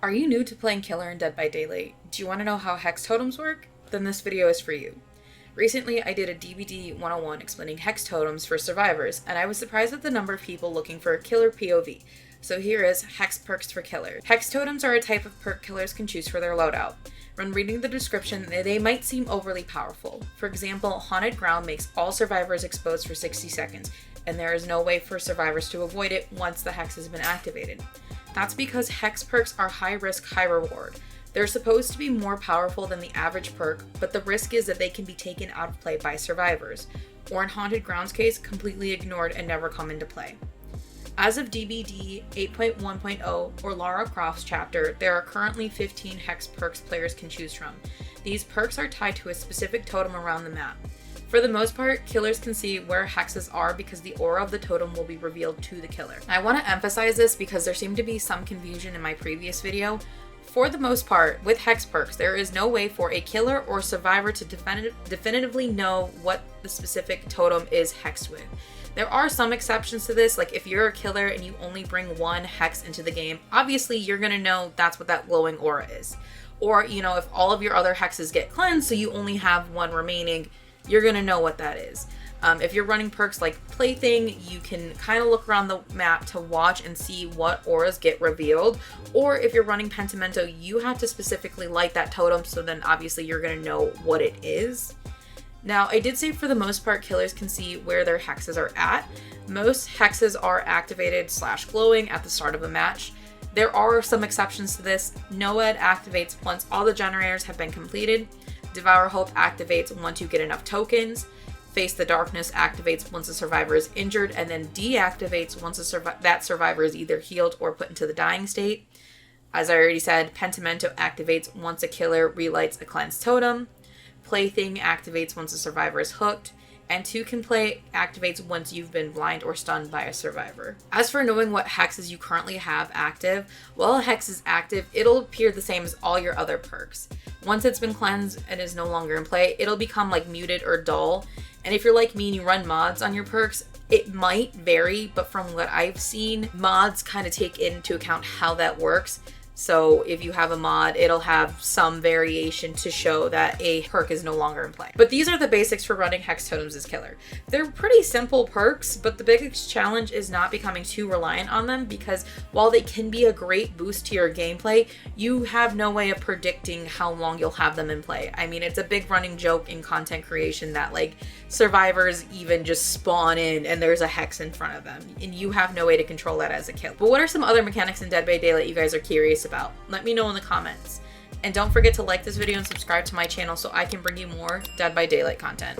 Are you new to playing Killer in Dead by Daylight? Do you want to know how Hex Totems work? Then this video is for you. Recently, I did a DbD 101 explaining Hex Totems for survivors, and I was surprised at the number of people looking for a killer POV. So here is Hex perks for killers. Hex Totems are a type of perk killers can choose for their loadout. When reading the description, they might seem overly powerful. For example, Haunted Ground makes all survivors exposed for 60 seconds, and there is no way for survivors to avoid it once the Hex has been activated. That's because Hex perks are high risk, high reward. They're supposed to be more powerful than the average perk, but the risk is that they can be taken out of play by survivors, or in Haunted Ground's case, completely ignored and never come into play. As of DbD 8.1.0 or Lara Croft's chapter, there are currently 15 Hex perks players can choose from. These perks are tied to a specific totem around the map. For the most part, killers can see where hexes are because the aura of the totem will be revealed to the killer. I want to emphasize this because there seemed to be some confusion in my previous video. For the most part, with Hex perks, there is no way for a killer or survivor to definitively know what the specific totem is hexed with. There are some exceptions to this, like if you're a killer and you only bring one hex into the game, obviously you're gonna know that's what that glowing aura is. Or, if all of your other hexes get cleansed so you only have one remaining, you're gonna know what that is. If you're running perks like Plaything, you can kind of look around the map to watch and see what auras get revealed. Or if you're running Pentimento, you have to specifically light that totem, so then obviously you're gonna know what it is. Now, I did say for the most part, killers can see where their hexes are at. Most hexes are activated / glowing at the start of a match. There are some exceptions to this. Noed activates once all the generators have been completed. Devour Hope activates once you get enough tokens. Face the Darkness activates once a survivor is injured, and then deactivates once that survivor is either healed or put into the dying state. As I already said, Pentimento activates once a killer relights a cleansed totem. Plaything activates once a survivor is hooked, and Two Can Play activates once you've been blind or stunned by a survivor. As for knowing what hexes you currently have active, while a hex is active, it'll appear the same as all your other perks. Once it's been cleansed and is no longer in play, it'll become like muted or dull, and if you're like me and you run mods on your perks, it might vary, but from what I've seen, mods kind of take into account how that works. So if you have a mod, it'll have some variation to show that a perk is no longer in play. But these are the basics for running Hex Totems as killer. They're pretty simple perks, but the biggest challenge is not becoming too reliant on them, because while they can be a great boost to your gameplay, you have no way of predicting how long you'll have them in play. I mean, it's a big running joke in content creation that survivors even just spawn in and there's a hex in front of them, and you have no way to control that as a killer. But what are some other mechanics in Dead by Daylight you guys are curious about? Let me know in the comments. And don't forget to like this video and subscribe to my channel so I can bring you more Dead by Daylight content.